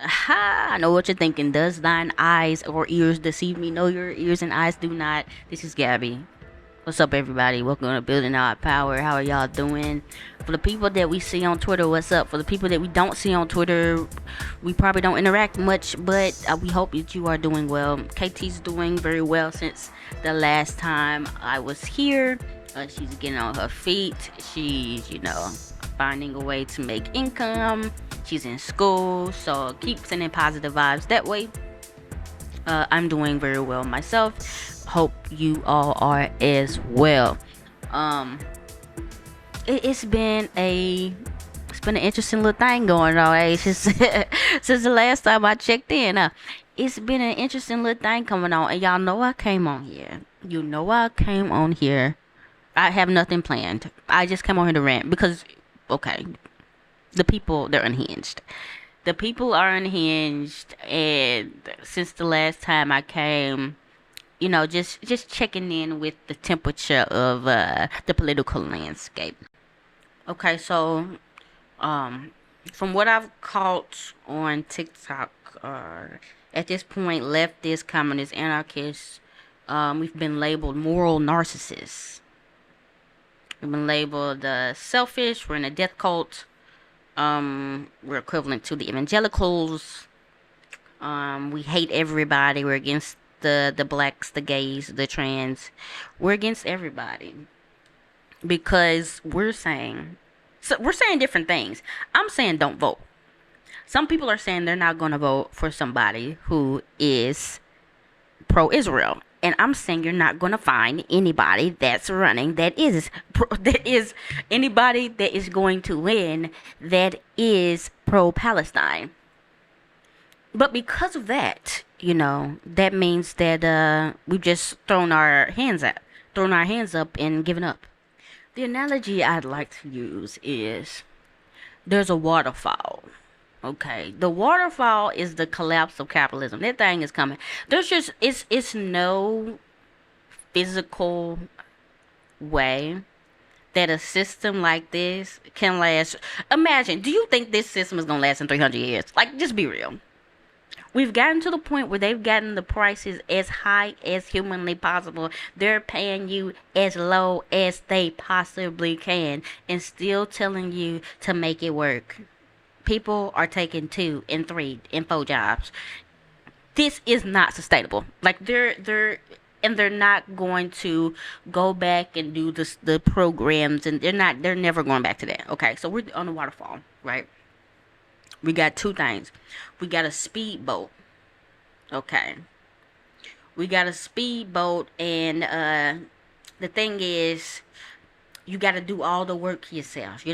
Ha! I know what you're thinking. Does thine eyes or ears deceive me? No, your ears and eyes do not. This is Gabby. What's up, everybody? Welcome to Building Our Power. How are y'all doing? For the people that we see on Twitter, what's up? For the people that we don't see on Twitter, we probably don't interact much, but we hope that you are doing well. KT's doing very well since the last time I was here. She's getting on her feet. She's, finding a way to make income. She's in school, so keep sending positive vibes that way. I'm doing very well myself. Hope you all are as well. Um, it's been an interesting little thing going on. Since since the last time I checked in. It's been an interesting little thing coming on, and y'all know I came on here. You know I came on here. I have nothing planned. I just came on here to rant because, okay, the people, they're unhinged. The people are unhinged, and since the last time I came, just checking in with the temperature of the political landscape. Okay, so um, from what I've caught on TikTok, at this point, leftists, communists, anarchists, we've been labeled moral narcissists. We've been labeled selfish. We're in a death cult. We're equivalent to the evangelicals. We hate everybody. We're against the blacks, the gays, the trans. We're against everybody because we're saying different things. I'm saying don't vote. Some people are saying they're not going to vote for somebody who is pro-Israel. And I'm saying you're not going to find anybody that's running that is anybody that is going to win that is pro-Palestine. But because of that, that means that we've just thrown our hands up and given up. The analogy I'd like to use is there's a waterfall. Okay, the waterfall is the collapse of capitalism. That thing is coming. There's just it's no physical way that a system like this can last. Imagine, do you think this system is gonna last in 300 years? Like, just be real. We've gotten to the point where they've gotten the prices as high as humanly possible. They're paying you as low as they possibly can and still telling you to make it work. People are taking 2 and 3 and 4 jobs. This is not sustainable. Like they're not going to go back and do the programs, and they're never going back to that. Okay, so we're on the waterfall, right? We got 2 things. We got a speedboat. Okay. We got a speedboat, and the thing is, you got to do all the work yourself.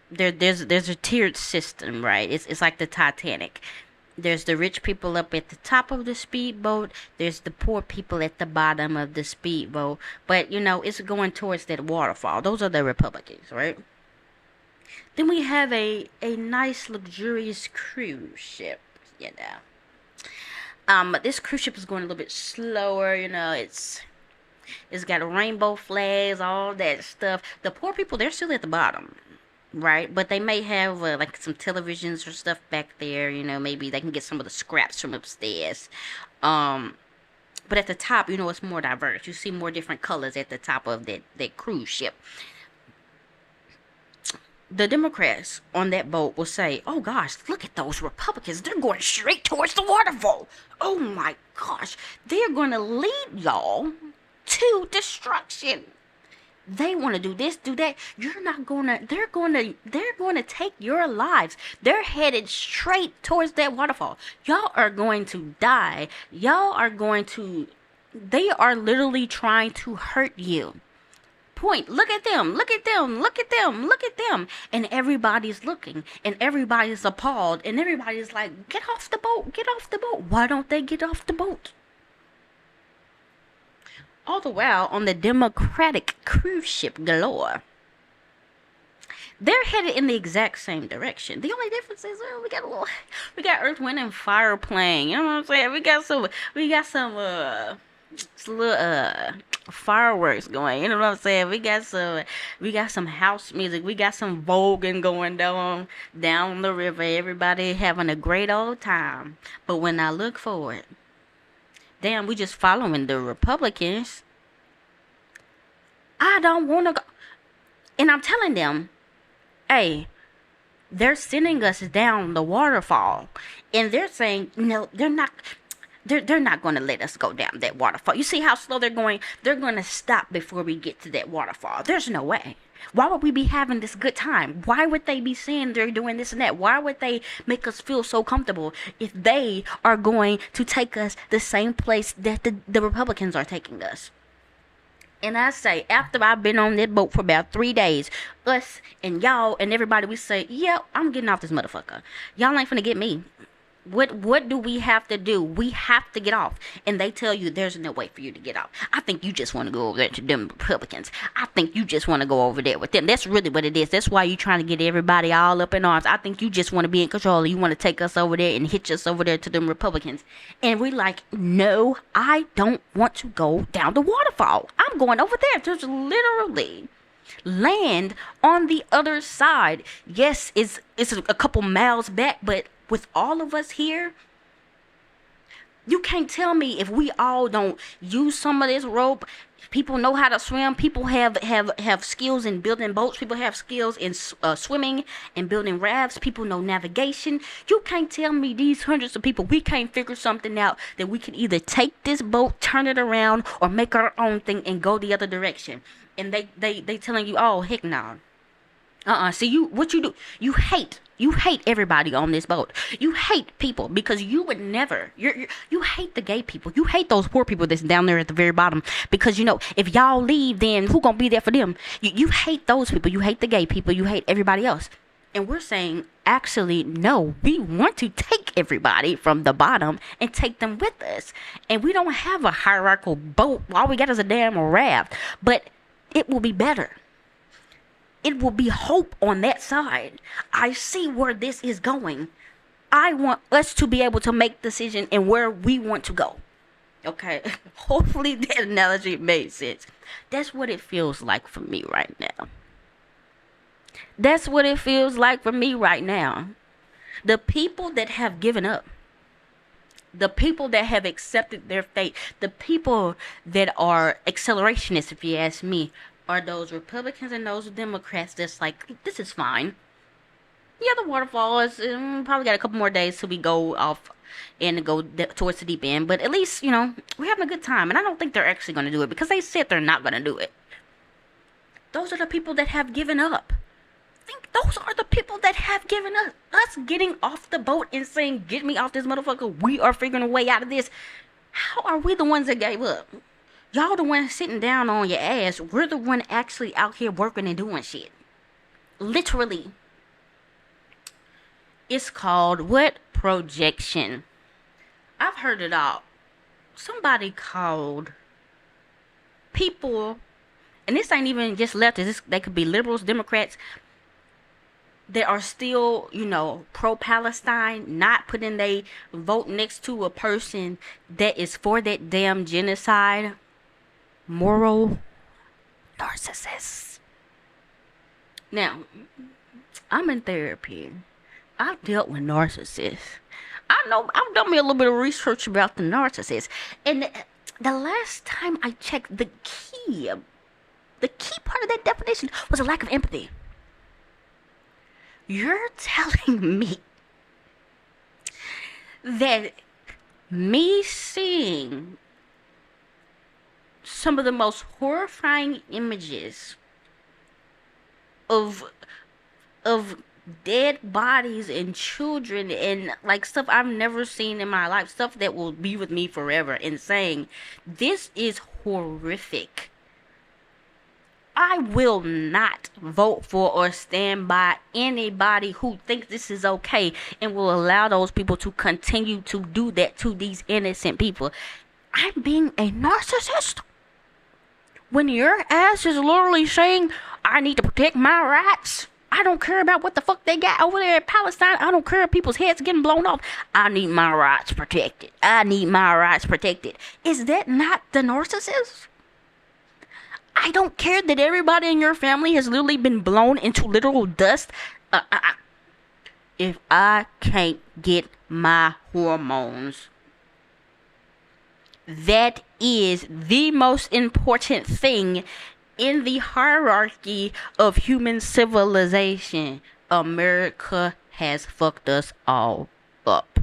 There's a tiered system, right? It's like the Titanic. There's the rich people up at the top of the speedboat. There's the poor people at the bottom of the speedboat. But it's going towards that waterfall. Those are the Republicans, right? Then we have a nice luxurious cruise ship. This cruise ship is going a little bit slower. It's got rainbow flags, all that stuff. The poor people, they're still at the bottom, right? But they may have like some televisions or stuff back there. Maybe they can get some of the scraps from upstairs. But at the top, it's more diverse. You see more different colors at the top of that cruise ship. The Democrats on that boat will say, "Oh gosh, look at those Republicans. They're going straight towards the waterfall. Oh my gosh, they're going to lead y'all to destruction. They want to do this, do that. You're not gonna. They're gonna take your lives. They're headed straight towards that waterfall. Y'all are going to die. Y'all are going to. They are literally trying to hurt you." Point. Look at them. Look at them. Look at them. Look at them. And everybody's looking. And everybody's appalled. And everybody's like, "Get off the boat. Get off the boat." Why don't they get off the boat? All the while on the Democratic cruise ship galore, they're headed in the exact same direction. The only difference is we got Earth, Wind, and Fire playing. You know what I'm saying? We got some little fireworks going. You know what I'm saying? We got some house music. We got some voguing going down the river. Everybody having a great old time. But when I look forward, damn, we just following the Republicans. I don't want to go. And I'm telling them, hey, they're sending us down the waterfall, and they're saying no, they're not. They're not going to let us go down that waterfall. You see how slow they're going? They're going to stop before we get to that waterfall. There's no way. Why would we be having this good time? Why would they be saying they're doing this and that? Why would they make us feel so comfortable if they are going to take us the same place that the Republicans are taking us? And I say, after I've been on that boat for about 3 days, us and y'all and everybody, we say, yeah, I'm getting off this motherfucker. Y'all ain't finna get me. What do we have to do? We have to get off. And they tell you there's no way for you to get off. I think you just want to go over there to them Republicans. I think you just want to go over there with them. That's really what it is. That's why you're trying to get everybody all up in arms. I think you just want to be in control. You want to take us over there and hitch us over there to them Republicans. And we like, no, I don't want to go down the waterfall. I'm going over there. There's literally land on the other side. Yes, it's a couple miles back, but with all of us here, you can't tell me if we all don't use some of this rope. People know how to swim. People have skills in building boats. People have skills in swimming and building rafts. People know navigation. You can't tell me these hundreds of people, we can't figure something out that we can either take this boat, turn it around, or make our own thing and go the other direction. And they telling you, oh, heck no. See, what you do, you hate everybody on this boat. You hate people because you would never, you hate the gay people. You hate those poor people that's down there at the very bottom because, you know, if y'all leave, then who gonna be there for them? You hate those people. You hate the gay people. You hate everybody else. And we're saying, actually, no, we want to take everybody from the bottom and take them with us. And we don't have a hierarchical boat. All we got is a damn raft. But it will be better. It will be hope on that side. I see where this is going. I want us to be able to make decision in where we want to go. Okay? Hopefully that analogy made sense. That's what it feels like for me right now. That's what it feels like for me right now. The people that have given up, the people that have accepted their fate, the people that are accelerationists, if you ask me, are those Republicans and those Democrats that's like, this is fine. Yeah, the waterfall is probably got a couple more days till we go off and go towards the deep end. But at least, you know, we're having a good time. And I don't think they're actually going to do it because they said they're not going to do it. Those are the people that have given up. I think those are the people that have given up. Us getting off the boat and saying, get me off this motherfucker. We are figuring a way out of this. How are we the ones that gave up? Y'all the one sitting down on your ass. We're the one actually out here working and doing shit. Literally. It's called what? Projection. I've heard it all. Somebody called people, and this ain't even just leftists. They could be liberals, Democrats, that are still, you know, pro-Palestine, not putting their vote next to a person that is for that damn genocide. Moral narcissists. Now, I'm in therapy. I've dealt with narcissists. I know I've done me a little bit of research about the narcissists. And the last time I checked, the key part of that definition was a lack of empathy. You're telling me that me seeing some of the most horrifying images of dead bodies and children and like stuff I've never seen in my life, stuff that will be with me forever, and saying this is horrific, I will not vote for or stand by anybody who thinks this is okay and will allow those people to continue to do that to these innocent people. I'm being a narcissist when your ass is literally saying, I need to protect my rights. I don't care about what the fuck they got over there in Palestine. I don't care if people's heads getting blown off. I need my rights protected. I need my rights protected. Is that not the narcissist? I don't care that everybody in your family has literally been blown into literal dust. If I can't get my hormones, that is the most important thing in the hierarchy of human civilization. America has fucked us all up.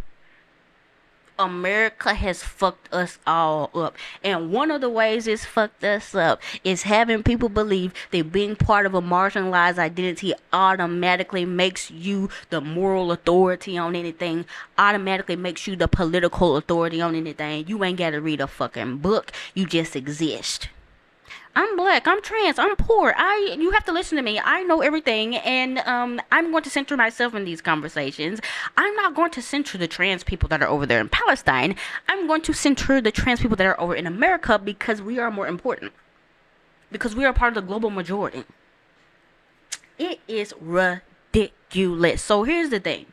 America has fucked us all up. And one of the ways it's fucked us up is having people believe that being part of a marginalized identity automatically makes you the moral authority on anything, automatically makes you the political authority on anything. You ain't gotta read a fucking book. You just exist. I'm black, I'm trans, I'm poor. You have to listen to me. I know everything, and I'm going to center myself in these conversations. I'm not going to center the trans people that are over there in Palestine. I'm going to center the trans people that are over in America because we are more important. Because we are part of the global majority. It is ridiculous. So here's the thing.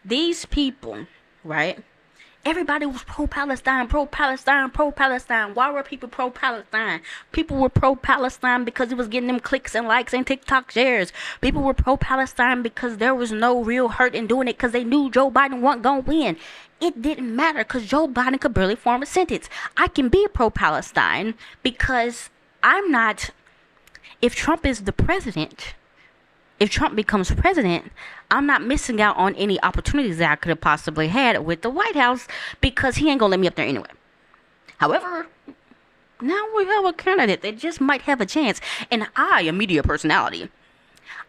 These people, right? Everybody was pro-Palestine, pro-Palestine, pro-Palestine. Why were people pro-Palestine? People were pro-Palestine because it was getting them clicks and likes and TikTok shares. People were pro-Palestine because there was no real hurt in doing it because they knew Joe Biden wasn't going to win. It didn't matter because Joe Biden could barely form a sentence. I can be pro-Palestine because I'm not... If Trump is the president... If Trump becomes president, I'm not missing out on any opportunities that I could have possibly had with the White House because he ain't gonna let me up there anyway. However, now we have a candidate that just might have a chance. And I, a media personality,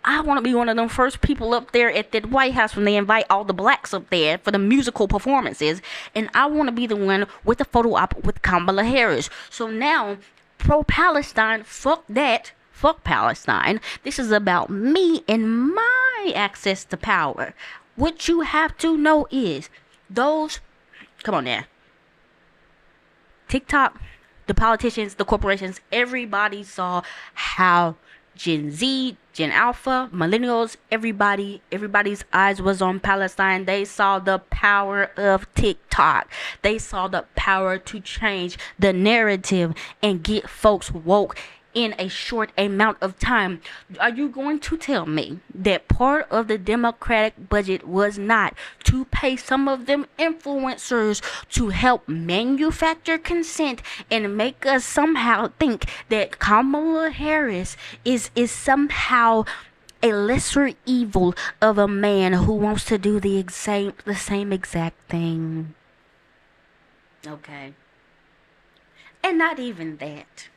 I want to be one of them first people up there at the White House when they invite all the blacks up there for the musical performances. And I want to be the one with the photo op with Kamala Harris. So now, pro-Palestine, fuck that. Fuck Palestine. This is about me and my access to power. What you have to know is those, come on now, TikTok, the politicians, the corporations, everybody saw how Gen Z, Gen Alpha, millennials, everybody's eyes was on Palestine. They saw the power of TikTok. They saw the power to change the narrative and get folks woke in a short amount of time. Are you going to tell me that part of the Democratic budget was not to pay some of them influencers to help manufacture consent and make us somehow think that Kamala Harris is somehow a lesser evil of a man who wants to do the same exact thing? Okay. And not even that.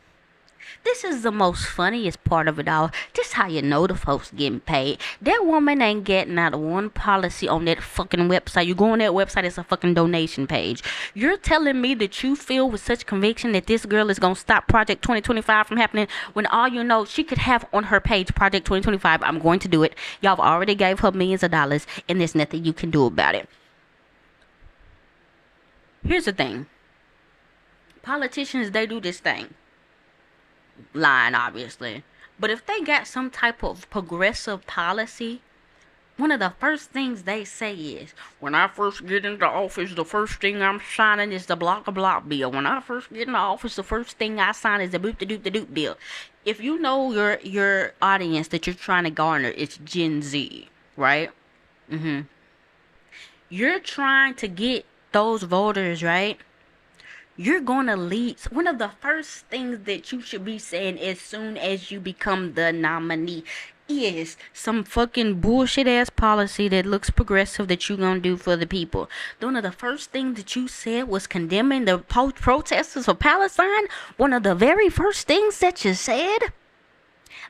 This is the most funniest part of it all. This how you know the folks getting paid. That woman ain't getting out of one policy on that fucking website. You go on that website, it's a fucking donation page. You're telling me that you feel with such conviction that this girl is gonna stop Project 2025 from happening when all you know she could have on her page Project 2025. I'm going to do it. Y'all have already gave her millions of dollars and there's nothing you can do about it. Here's the thing. Politicians, they do this thing. Lying, obviously. But if they got some type of progressive policy, one of the first things they say is, when I first get into office, the first thing I'm signing is the block bill. When I first get into office, the first thing I sign is the boop bill. If you know your audience that you're trying to garner, it's Gen Z, right? You're trying to get those voters, right? You're going to lead. One of the first things that you should be saying as soon as you become the nominee is some fucking bullshit ass policy that looks progressive that you gonna do for the people. One of the first things that you said was condemning the protesters for Palestine. One of the very first things that you said.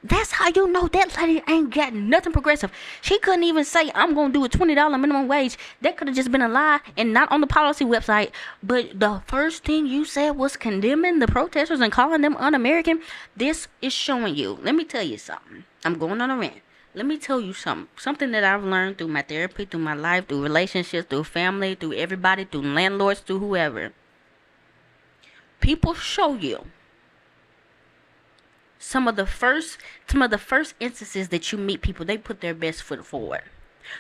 That's how you know that lady ain't got nothing progressive. She couldn't even say, I'm going to do a $20 minimum wage. That could have just been a lie and not on the policy website. But the first thing you said was condemning the protesters and calling them un-American. This is showing you. Let me tell you something. I'm going on a rant. Let me tell you something. Something that I've learned through my therapy, through my life, through relationships, through family, through everybody, through landlords, through whoever. People show you. Some of the first instances that you meet people, they put their best foot forward.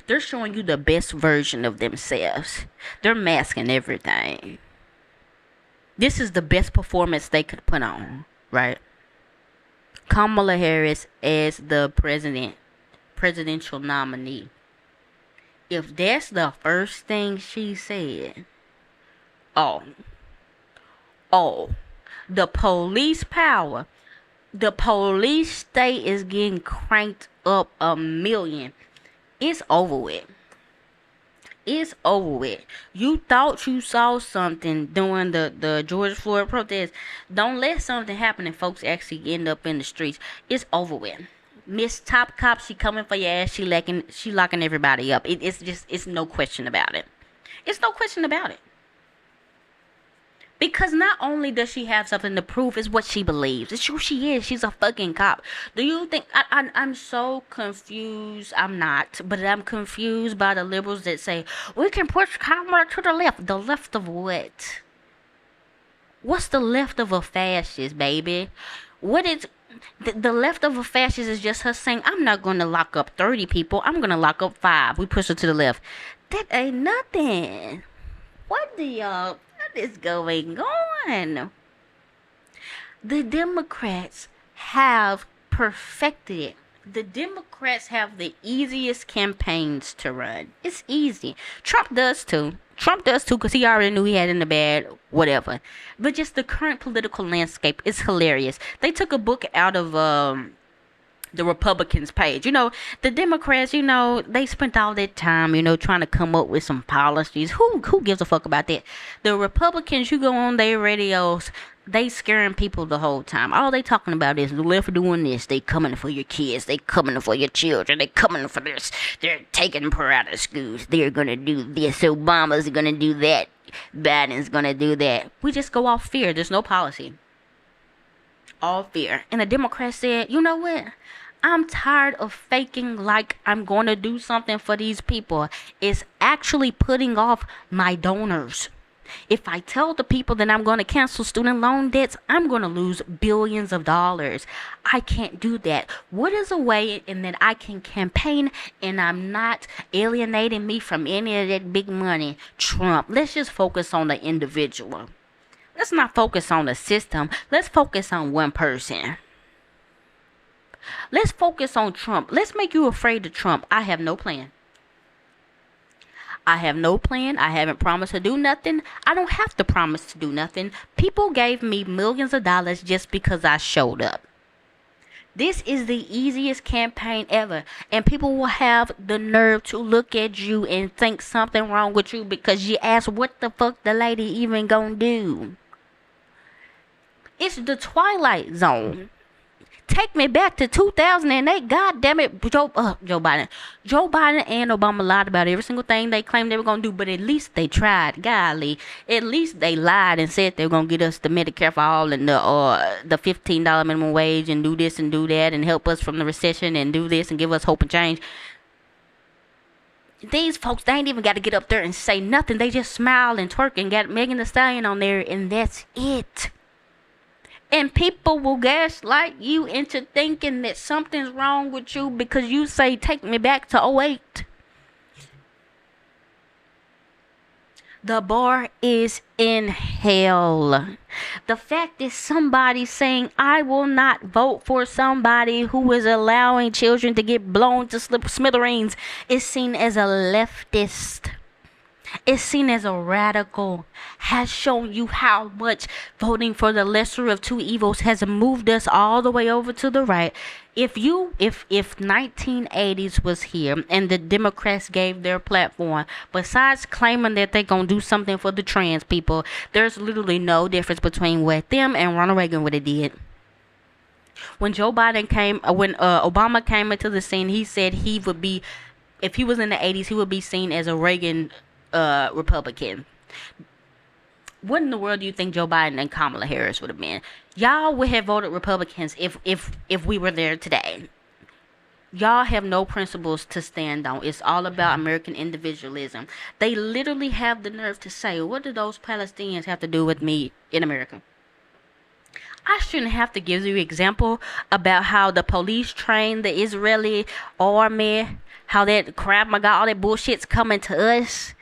They're showing you the best version of themselves. They're masking everything. This is the best performance they could put on, right? Kamala Harris as the presidential nominee. If that's the first thing she said, oh, oh, the police power, the police state is getting cranked up a million. It's over with. It's over with. You thought you saw something during the George Floyd protest. Don't let something happen and folks actually end up in the streets. It's over with. Miss Top Cop, she coming for your ass. She locking everybody up. It's no question about it. It's no question about it. Because not only does she have something to prove, it's what she believes. It's who she is. She's a fucking cop. Do you think... I'm so confused. I'm not. But I'm confused by the liberals that say, we can push Kamala to the left. The left of what? What's the left of a fascist, baby? What is... The left of a fascist is just her saying, I'm not going to lock up 30 people. I'm going to lock up 5. We push her to the left. That ain't nothing. What is going on? The Democrats have perfected it. The Democrats have the easiest campaigns to run. It's easy. Trump does too because he already knew he had in the bag, whatever. But just the current political landscape is hilarious. They took a book out of the Republicans page. The Democrats, they spent all that time, trying to come up with some policies. Who gives a fuck about that? The Republicans, you go on their radios, they scaring people the whole time. All they talking about is the left doing this. They coming for your kids. They coming for your children. They coming for this. They're taking her out of schools. They're gonna do this. Obama's gonna do that. Biden's gonna do that. We just go off fear. There's no policy. All fear. And the Democrats said, you know what? I'm tired of faking like I'm going to do something for these people. It's actually putting off my donors. If I tell the people that I'm going to cancel student loan debts, I'm going to lose billions of dollars. I can't do that. What is a way in that I can campaign and I'm not alienating me from any of that big money? Trump. Let's just focus on the individual. Let's not focus on the system. Let's focus on one person. Let's focus on Trump. Let's make you afraid of Trump. I have no plan. I have no plan. I haven't promised to do nothing. I don't have to promise to do nothing. People gave me millions of dollars just because I showed up. This is the easiest campaign ever. And people will have the nerve to look at you and think something wrong with you because you asked what the fuck the lady even gonna do. It's the Twilight Zone. Take me back to 2008. God damn it, Joe Biden. Joe Biden and Obama lied about every single thing they claimed they were going to do, but at least they tried. Golly, at least they lied and said they were going to get us the Medicare for all and the $15 minimum wage and do this and do that and help us from the recession and do this and give us hope and change. These folks, they ain't even got to get up there and say nothing. They just smile and twerk and got Megan Thee Stallion on there, and that's it. And people will gaslight you into thinking that something's wrong with you because you say, take me back to 2008. The bar is in hell. The fact is somebody saying, I will not vote for somebody who is allowing children to get blown to smithereens is seen as a leftist. Is seen as a radical, has shown you how much voting for the lesser of two evils has moved us all the way over to the right. If 1980s was here and the Democrats gave their platform, besides claiming that they're going to do something for the trans people, there's literally no difference between what them and Ronald Reagan would have did. When Obama came into the scene, he said he would be, if he was in the 80s, he would be seen as a Reagan Republican. What in the world do you think Joe Biden and Kamala Harris would have been? Y'all would have voted Republicans if we were there today. Y'all have no principles to stand on. It's all about American individualism. They literally have the nerve to say, what do those Palestinians have to do with me in America? I shouldn't have to give you an example about how the police train the Israeli army, how that Krav Maga, all that bullshit's coming to us.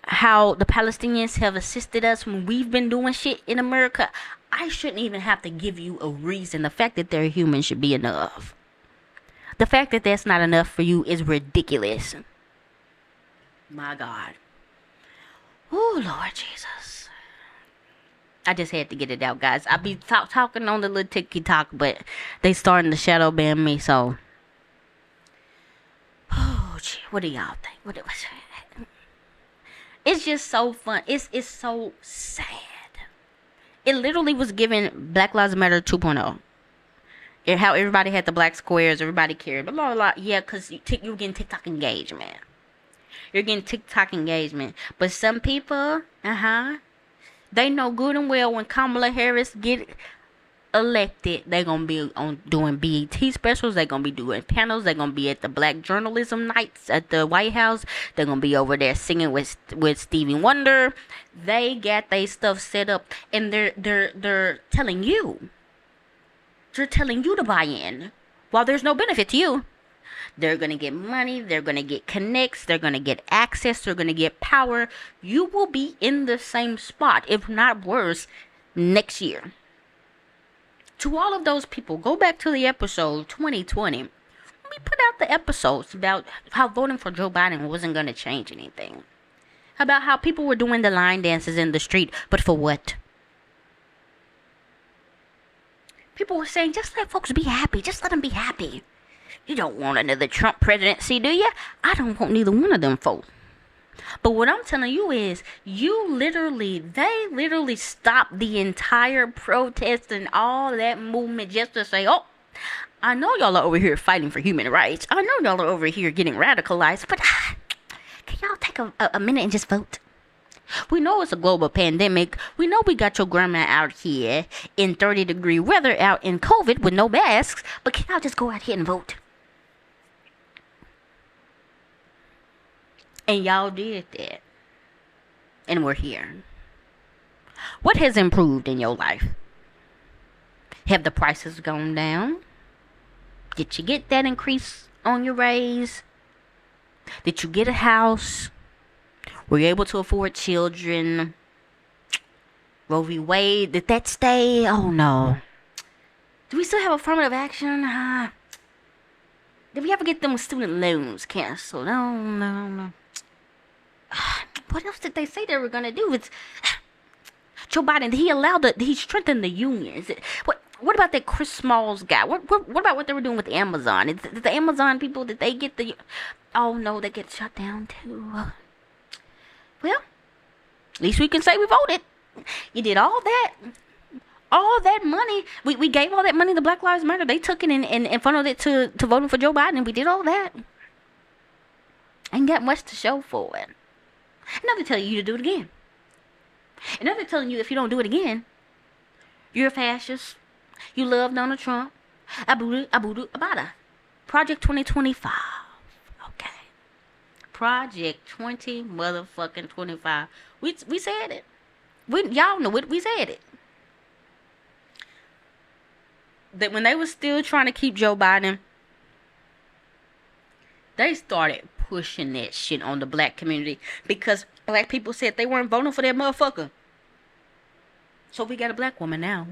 how the Palestinians have assisted us when we've been doing shit in America, I shouldn't even have to give you a reason. The fact that they're human should be enough. The fact that that's not enough for you is ridiculous. My God. Oh, Lord Jesus. I just had to get it out, guys. I be talking on the little TikTok, but they starting to shadow ban me, so. Oh, gee, what do y'all think? What it was? It's just so fun. It's so sad. It literally was given Black Lives Matter 2.0. And how everybody had the black squares, everybody cared, blah, blah, blah. Yeah, because you're getting TikTok engagement. You're getting TikTok engagement. But some people, they know good and well when Kamala Harris get elected, they're going to be on doing BET specials. They're going to be doing panels. They're going to be at the Black Journalism Nights at the White House. They're going to be over there singing with Stevie Wonder. They got their stuff set up, and they're telling you. They're telling you to buy in while there's no benefit to you. They're going to get money. They're going to get connects. They're going to get access. They're going to get power. You will be in the same spot, if not worse, next year. To all of those people, go back to the episode 2020. We put out the episodes about how voting for Joe Biden wasn't going to change anything. About how people were doing the line dances in the street, but for what? People were saying, just let folks be happy. Just let them be happy. You don't want another Trump presidency, do you? I don't want neither one of them folks. But what I'm telling you is, they literally stopped the entire protest and all that movement just to say, oh, I know y'all are over here fighting for human rights. I know y'all are over here getting radicalized, but can y'all take a minute and just vote? We know it's a global pandemic. We know we got your grandma out here in 30-degree weather out in COVID with no masks. But can y'all just go out here and vote? And y'all did that. And we're here. What has improved in your life? Have the prices gone down? Did you get that increase on your raise? Did you get a house? Were you able to afford children? Roe v. Wade, did that stay? Oh no. Do we still have affirmative action? Did we ever get them student loans canceled? No. What else did they say they were gonna do? It's Joe Biden. He strengthened the unions. What about that Chris Smalls guy? What about what they were doing with Amazon? Did the Amazon people, did they get the? Oh no, they get shut down too. Well, at least we can say we voted. You did all that money. We gave all that money to Black Lives Matter. They took it and funneled it to voting for Joe Biden, and we did all that. Ain't got much to show for it. Now they're telling you to do it again. And now they're telling you if you don't do it again, you're a fascist. You love Donald Trump. Abudu, abada. Project 2025. Okay. Project 20 motherfucking 25. We said it. Y'all know it. We said it. That when they was still trying to keep Joe Biden, they started pushing that shit on the black community because black people said they weren't voting for that motherfucker. So we got a black woman now.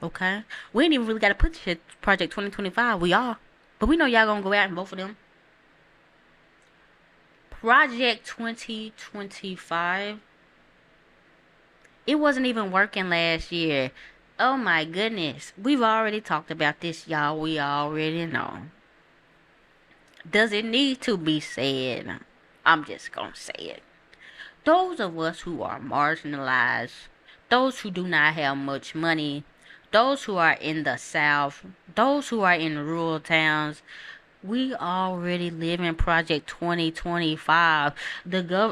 Okay? We ain't even really got to put shit Project 2025. We are. But we know y'all gonna go out and vote for them. Project 2025. It wasn't even working last year. Oh my goodness. We've already talked about this, y'all. We already know. Does it need to be said? I'm just gonna say it. Those of us who are marginalized, those who do not have much money, those who are in the South, those who are in rural towns, we already live in Project 2025.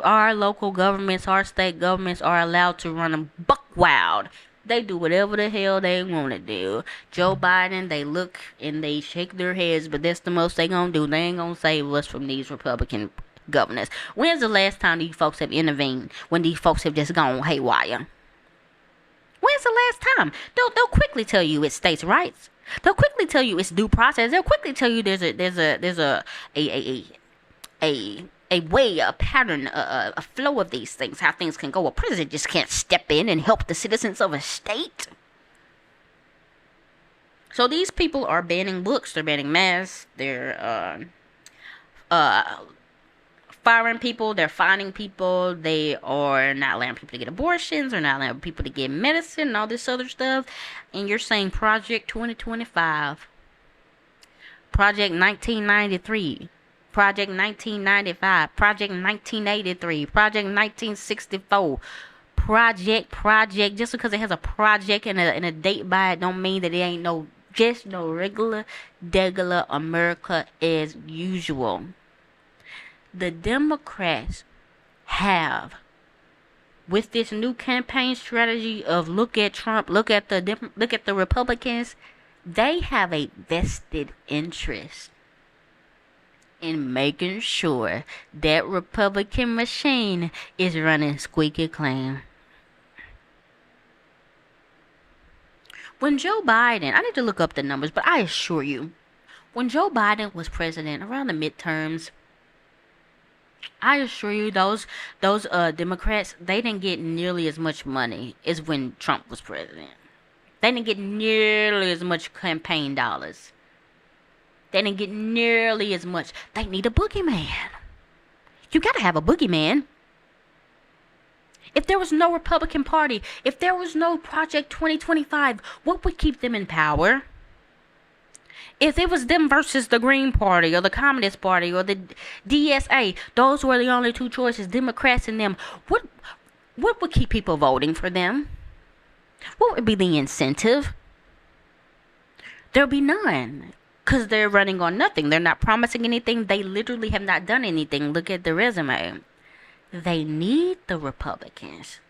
Our local governments, our state governments are allowed to run them buck wild. They do whatever the hell they want to do. Joe Biden, they look and they shake their heads, but that's the most they gonna do. They ain't gonna save us from these Republican governors. When's the last time these folks have intervened when these folks have just gone haywire? When's the last time? They'll quickly tell you it's states' rights. They'll quickly tell you it's due process. They'll quickly tell you there's a a way, a pattern, a flow of these things, how things can go. A president just can't step in and help the citizens of a state. So these people are banning books, they're banning masks, they're firing people, they're fining people, they are not allowing people to get abortions, they're not allowing people to get medicine and all this other stuff. And you're saying Project 2025, Project 1993, Project 1995, Project 1983, Project 1964, Project, just because it has a project and a date by it don't mean that it ain't just no regular, degular America as usual. The Democrats have, with this new campaign strategy of look at Trump, look at the Republicans, they have a vested interest in making sure that Republican machine is running squeaky clean. When Joe Biden, I need to look up the numbers, but I assure you, when Joe Biden was president around the midterms, I assure you those Democrats, they didn't get nearly as much money as when Trump was president. They didn't get nearly as much campaign dollars. They didn't get nearly as much. They need a boogeyman. You gotta have a boogeyman. If there was no Republican Party, if there was no Project 2025, what would keep them in power? If it was them versus the Green Party or the Communist Party or the DSA, those were the only two choices, Democrats and them, what would keep people voting for them? What would be the incentive? There'll be none. Because they're running on nothing. They're not promising anything. They literally have not done anything. Look at the resume. They need the Republicans.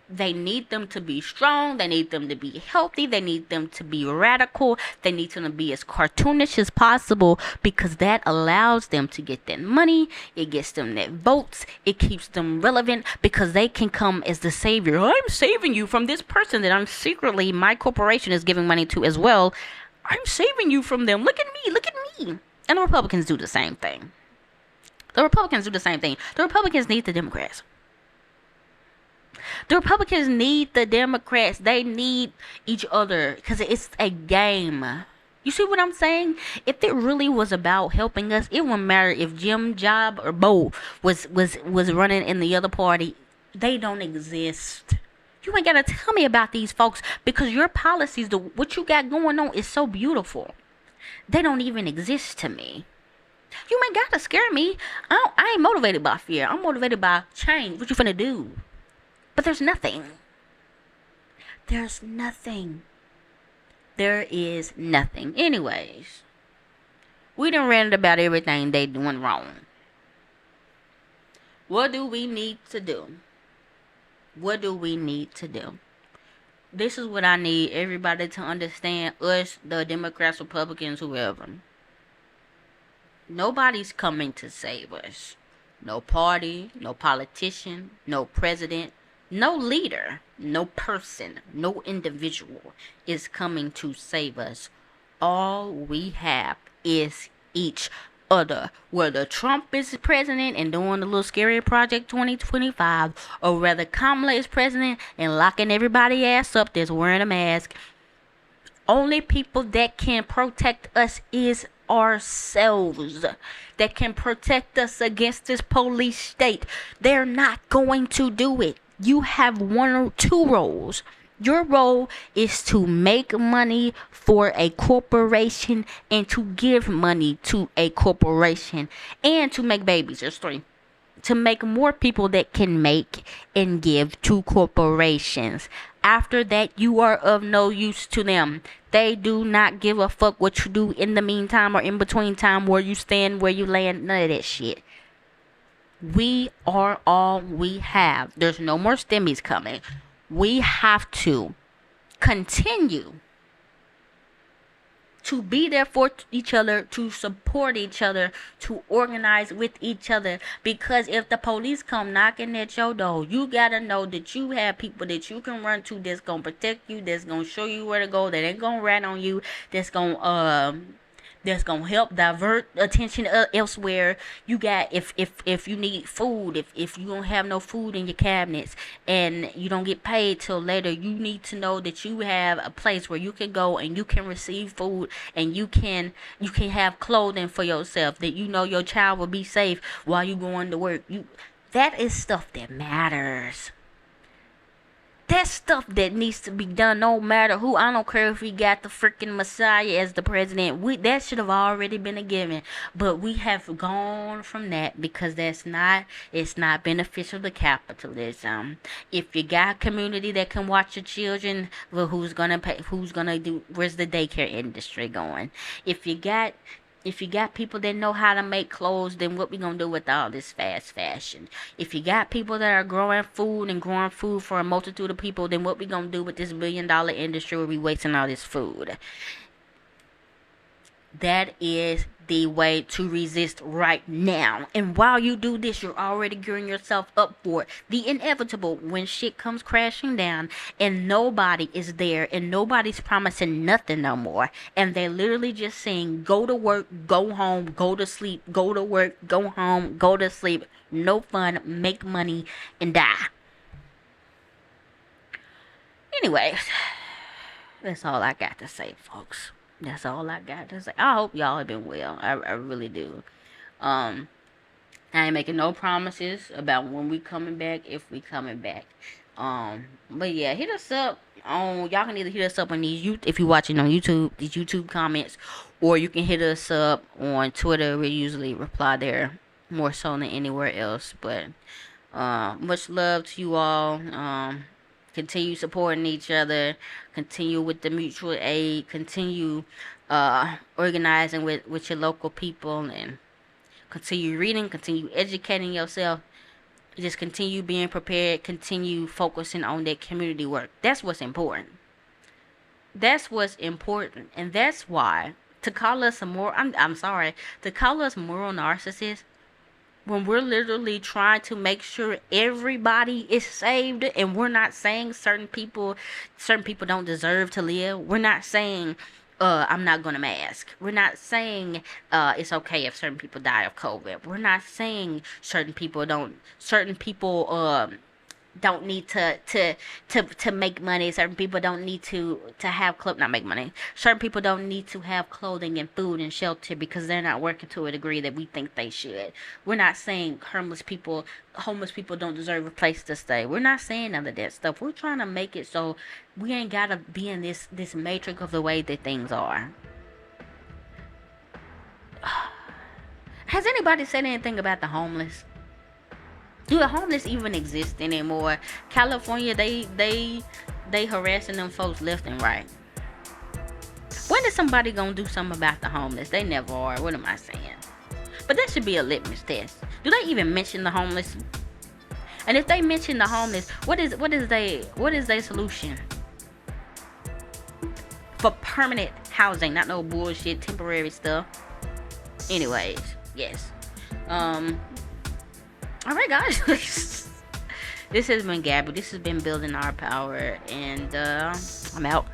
They need them to be strong. They need them to be healthy. They need them to be radical. They need them to be as cartoonish as possible because that allows them to get that money. It gets them that votes. It keeps them relevant because they can come as the savior. I'm saving you from this person that I'm secretly, my corporation is giving money to as well. I'm saving you from them. Look at me. Look at me. And the Republicans do the same thing. The Republicans need the Democrats. The Republicans need the Democrats. They need each other because it's a game. You see what I'm saying? If it really was about helping us, it wouldn't matter if Jim, Job, or Bo was running in the other party. They don't exist. You ain't gotta tell me about these folks because your policies, what you got going on is so beautiful. They don't even exist to me. You ain't gotta scare me. I ain't motivated by fear. I'm motivated by change. What you finna do? But there's nothing. There's nothing. There is nothing. Anyways, we done ranted about everything they doing wrong. What do we need to do? What do we need to do? This is what I need everybody to understand. Us, the Democrats, Republicans, whoever. Nobody's coming to save us. No party, no politician, no president, no leader, no person, no individual is coming to save us. All we have is each other. Whether Trump is president and doing the little scary Project 2025, or whether Kamala is president and locking everybody ass up that's wearing a mask, only people that can protect us is ourselves. That can protect us against this police state. They're not going to do it. You have one or two roles. Your role is to make money for a corporation and to give money to a corporation and to make babies. There's three. To make more people that can make and give to corporations. After that, you are of no use to them. They do not give a fuck what you do in the meantime or in between time, where you stand, where you land, none of that shit. We are all we have. There's no more stimmies coming. We have to continue to be there for each other, to support each other, to organize with each other. Because if the police come knocking at your door, you gotta know that you have people that you can run to that's gonna protect you, that's gonna show you where to go, that ain't gonna rat on you, that's gonna that's gonna help divert attention elsewhere. You got, if you need food, if you don't have no food in your cabinets and you don't get paid till later, you need to know that you have a place where you can go and you can receive food, and you can have clothing for yourself, that you know your child will be safe while you going to work. That is stuff that matters. That's stuff that needs to be done no matter who. I don't care if we got the freaking Messiah as the president. That should have already been a given. But we have gone from that because it's not beneficial to capitalism. If you got a community that can watch your children, well, who's gonna pay, where's the daycare industry going? If you got people that know how to make clothes, then what we gonna do with all this fast fashion? If you got people that are growing food for a multitude of people, then what we gonna do with this $1 billion industry where we wasting all this food? That is the way to resist right now. And while you do this, you're already gearing yourself up for it. The inevitable, when shit comes crashing down and nobody is there and nobody's promising nothing no more, and they're literally just saying, go to work, go home, go to sleep, go to work, go home, go to sleep, no fun, make money, and die. Anyways, that's all I got to say, folks. That's all I got to say. I hope y'all have been well. I really do. I ain't making no promises about when we coming back, if we coming back. But yeah, hit us up on, y'all can either hit us up on these, if you're watching on YouTube, these YouTube comments, or you can hit us up on Twitter. We usually reply there more so than anywhere else. But much love to you all. Continue supporting each other, continue with the mutual aid, continue organizing with your local people, and continue reading, continue educating yourself. Just continue being prepared, continue focusing on that community work. That's what's important. That's what's important. And that's why, to call us to call us moral narcissists, when we're literally trying to make sure everybody is saved, and we're not saying certain people don't deserve to live. We're not saying I'm not gonna mask. We're not saying it's okay if certain people die of COVID. We're not saying certain people don't need to make money. Certain people don't need to have not make money. Certain people don't need to have clothing and food and shelter because they're not working to a degree that we think they should. We're not saying homeless people don't deserve a place to stay. We're not saying none of that stuff. We're trying to make it so we ain't gotta be in this matrix of the way that things are. Has anybody said anything about the homeless? Do the homeless even exist anymore? California, they harassing them folks left and right. When is somebody gonna do something about the homeless? They never are. What am I saying? But that should be a litmus test. Do they even mention the homeless? And if they mention the homeless, what is their solution? For permanent housing, not no bullshit temporary stuff. Anyways, yes. Alright guys, this has been Gabby. This has been Building Our Power, and I'm out.